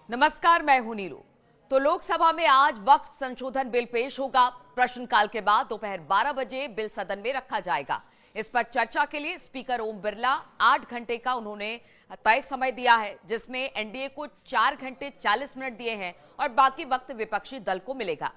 नमस्कार, मैं हूं नीलू। तो लोकसभा में आज वक्फ संशोधन बिल पेश होगा। प्रश्नकाल के बाद दोपहर 12 बजे बिल सदन में रखा जाएगा। इस पर चर्चा के लिए स्पीकर ओम बिरला 8 घंटे का उन्होंने तय समय दिया है, जिसमें एनडीए को 4 घंटे 40 मिनट दिए हैं और बाकी वक्त विपक्षी दल को मिलेगा।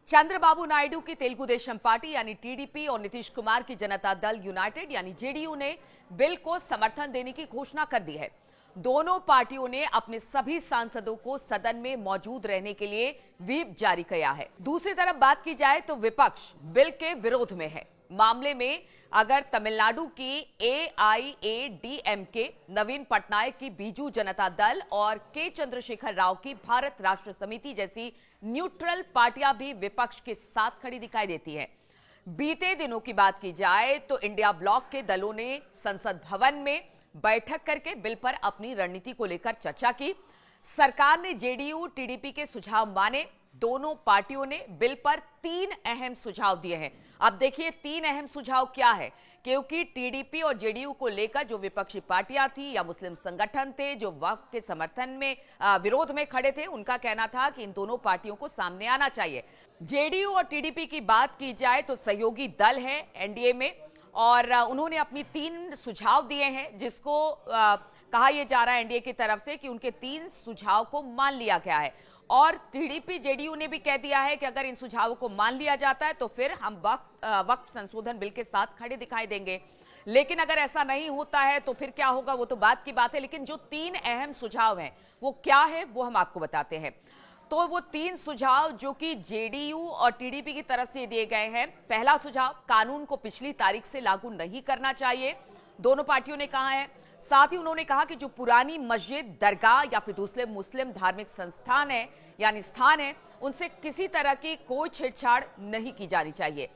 चंद्रबाबू नायडू की तेलुगु देशम पार्टी यानी टीडीपी और नीतीश कुमार की जनता दल यूनाइटेड यानी जेडीयू ने बिल को समर्थन देने की घोषणा कर दी है। दोनों पार्टियों ने अपने सभी सांसदों को सदन में मौजूद रहने के लिए व्हिप जारी किया है। दूसरी तरफ बात की जाए तो विपक्ष बिल के विरोध में है। मामले में अगर तमिलनाडु की एआईएडीएमके, नवीन पटनायक की बीजू जनता दल और के चंद्रशेखर राव की भारत राष्ट्र समिति जैसी न्यूट्रल पार्टियां भी विपक्ष के साथ खड़ी दिखाई देती है। बीते दिनों की बात की जाए तो इंडिया ब्लॉक के दलों ने संसद भवन में बैठक करके बिल पर अपनी रणनीति को लेकर चर्चा की। सरकार ने जेडीयू टीडीपी के सुझाव माने। दोनों पार्टियों ने बिल पर 3 अहम सुझाव दिए हैं। अब देखिए 3 अहम सुझाव क्या है, क्योंकि टीडीपी और जेडीयू को लेकर जो विपक्षी पार्टियां थी या मुस्लिम संगठन थे जो वक्फ के समर्थन में विरोध में खड़े थे, उनका कहना था कि इन दोनों पार्टियों को सामने आना चाहिए। जेडीयू और टीडीपी की बात की जाए तो सहयोगी दल है एनडीए में और उन्होंने अपनी 3 सुझाव दिए हैं, जिसको कहा यह जा रहा है एनडीए की तरफ से कि उनके 3 सुझाव को मान लिया गया है। और टीडीपी जेडीयू ने भी कह दिया है कि अगर इन सुझावों को मान लिया जाता है तो फिर हम वक्फ संशोधन बिल के साथ खड़े दिखाई देंगे। लेकिन अगर ऐसा नहीं होता है तो फिर क्या होगा, वो तो बात की बात है। लेकिन जो 3 अहम सुझाव हैं वो क्या है, वो हम आपको बताते हैं। तो वो 3 सुझाव जो कि जेडीयू और टीडीपी की तरफ से दिए गए हैं। पहला सुझाव, कानून को पिछली तारीख से लागू नहीं करना चाहिए, दोनों पार्टियों ने कहा है। साथ ही उन्होंने कहा कि जो पुरानी मस्जिद, दरगाह या फिर दूसरे मुस्लिम धार्मिक संस्थान है यानी स्थान है, उनसे किसी तरह की कोई छेड़छाड़ नहीं की जानी चाहिए।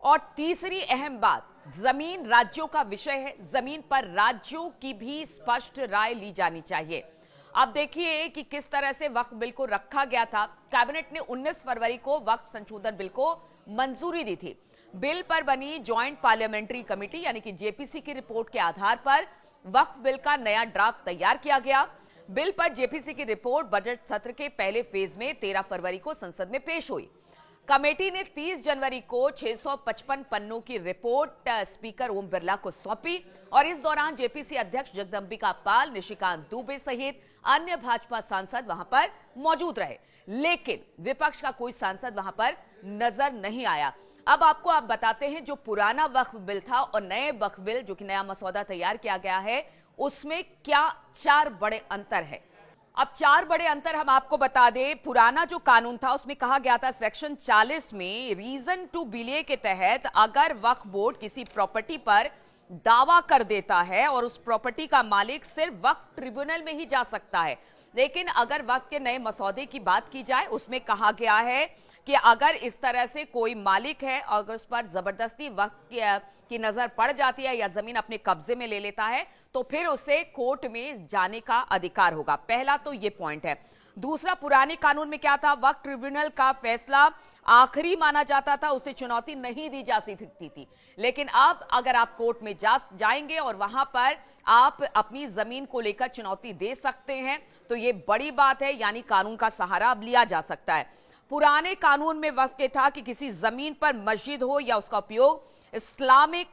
और तीसरी अहम बात, जमीन राज्यों का विषय है, जमीन पर राज्यों की भी स्पष्ट राय ली जानी चाहिए। अब देखिए कि किस तरह से वक्फ बिल को रखा गया था। कैबिनेट ने 19 फरवरी को वक्फ संशोधन बिल को मंजूरी दी थी। बिल पर बनी ज्वाइंट पार्लियामेंट्री कमेटी यानी कि जेपीसी की रिपोर्ट के आधार पर वक्फ बिल का नया ड्राफ्ट तैयार किया गया। बिल पर जेपीसी की रिपोर्ट बजट सत्र के पहले फेज में 13 फरवरी को संसद में पेश हुई। कमेटी ने 30 जनवरी को 655 पन्नों की रिपोर्ट स्पीकर ओम बिरला को सौंपी और इस दौरान जेपीसी अध्यक्ष जगदंबिका पाल, निशिकांत दुबे सहित अन्य भाजपा सांसद वहां पर मौजूद रहे। लेकिन विपक्ष का कोई सांसद वहां पर नजर नहीं आया। अब आपको आप बताते हैं जो पुराना वक्फ बिल था और नए वक्फ बिल जो कि नया मसौदा तैयार किया गया है, उसमें क्या 4 बड़े अंतर है। अब 4 बड़े अंतर हम आपको बता दें। पुराना जो कानून था उसमें कहा गया था सेक्शन 40 में रीजन टू बिले के तहत अगर वक्फ बोर्ड किसी प्रॉपर्टी पर दावा कर देता है और उस प्रॉपर्टी का मालिक सिर्फ वक्फ ट्रिब्यूनल में ही जा सकता है। लेकिन अगर वक्फ के नए मसौदे की बात की जाए, उसमें कहा गया है कि अगर इस तरह से कोई मालिक है, अगर उस पर जबरदस्ती वक्फ की नजर पड़ जाती है या जमीन अपने कब्जे में ले लेता है, तो फिर उसे कोर्ट में जाने का अधिकार होगा। पहला तो ये पॉइंट है। दूसरा, पुराने कानून में क्या था, वक्फ ट्रिब्यूनल का फैसला आखिरी माना जाता था, उसे चुनौती नहीं दी जा सकती थी। लेकिन अब अगर आप कोर्ट में जाएंगे और वहां पर आप अपनी जमीन को लेकर चुनौती दे सकते हैं, तो ये बड़ी बात है, यानी कानून का सहारा अब लिया जा सकता है। पुराने कानून में वक्फ के था कि किसी जमीन पर मस्जिद हो या उसका उपयोग इस्लामिक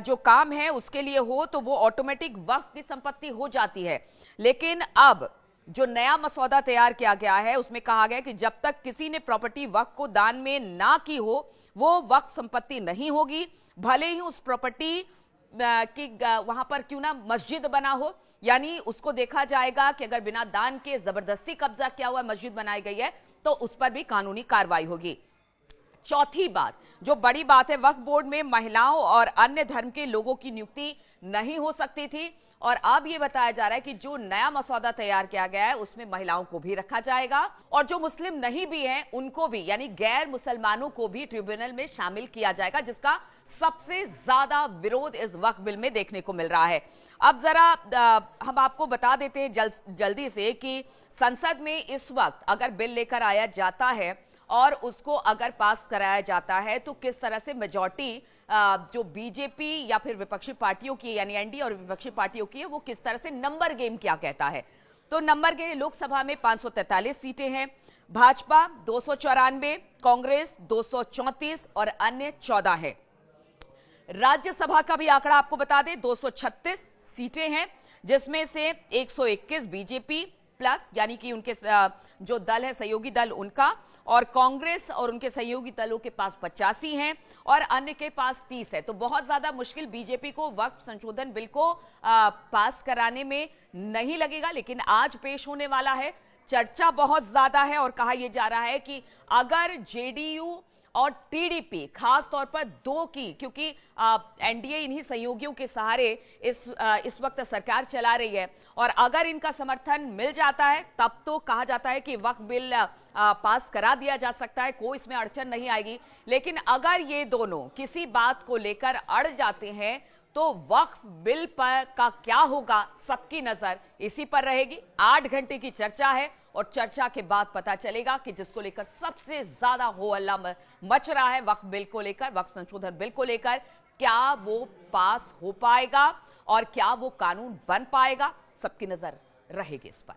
जो काम है उसके लिए हो तो वो ऑटोमेटिक वक्फ की संपत्ति हो जाती है। लेकिन अब जो नया मसौदा तैयार किया गया है उसमें कहा गया कि जब तक किसी ने प्रॉपर्टी वक्फ को दान में ना की हो वो वक्फ संपत्ति नहीं होगी, भले ही उस प्रॉपर्टी कि वहां पर क्यों ना मस्जिद बना हो। यानी उसको देखा जाएगा कि अगर बिना दान के जबरदस्ती कब्जा किया हुआ मस्जिद बनाई गई है तो उस पर भी कानूनी कार्रवाई होगी। चौथी बात, जो बड़ी बात है, वक्फ बोर्ड में महिलाओं और अन्य धर्म के लोगों की नियुक्ति नहीं हो सकती थी और अब यह बताया जा रहा है कि जो नया मसौदा तैयार किया गया है उसमें महिलाओं को भी रखा जाएगा और जो मुस्लिम नहीं भी हैं उनको भी, यानी गैर मुसलमानों को भी ट्रिब्यूनल में शामिल किया जाएगा, जिसका सबसे ज्यादा विरोध इस वक्फ बिल में देखने को मिल रहा है। अब जरा हम आपको बता देते हैं जल्दी से कि संसद में इस वक्त अगर बिल लेकर आया जाता है और उसको अगर पास कराया जाता है तो किस तरह से मेजॉरिटी जो बीजेपी या फिर विपक्षी पार्टियों की यानी एनडीए और विपक्षी पार्टियों की है वो किस तरह से नंबर गेम क्या कहता है। तो नंबर के लोकसभा में 543 सीटें हैं, भाजपा 294, कांग्रेस 234 और अन्य 14 है। राज्यसभा का भी आंकड़ा आपको बता दें, 236 सीटें हैं, जिसमें से 121 बीजेपी प्लस यानी कि उनके जो दल है सहयोगी दल उनका, और कांग्रेस और उनके सहयोगी दलों के पास 85 हैं और अन्य के पास 30 है। तो बहुत ज्यादा मुश्किल बीजेपी को वक्फ संशोधन बिल को पास कराने में नहीं लगेगा, लेकिन आज पेश होने वाला है। चर्चा बहुत ज्यादा है और कहा यह जा रहा है कि अगर जेडीयू और टीडीपी खास तौर पर दो की, क्योंकि एनडीए इन्हीं सहयोगियों के सहारे इस वक्त सरकार चला रही है, और अगर इनका समर्थन मिल जाता है तब तो कहा जाता है कि वक्फ बिल पास करा दिया जा सकता है, कोई इसमें अड़चन नहीं आएगी। लेकिन अगर ये दोनों किसी बात को लेकर अड़ जाते हैं तो वक्फ बिल पर का क्या होगा, सबकी नजर इसी पर रहेगी। 8 घंटे की चर्चा है और चर्चा के बाद पता चलेगा कि जिसको लेकर सबसे ज्यादा हो हल्ला मच रहा है वक्फ बिल को लेकर, वक्फ संशोधन बिल को लेकर, क्या वो पास हो पाएगा और क्या वो कानून बन पाएगा, सबकी नजर रहेगी इस पर।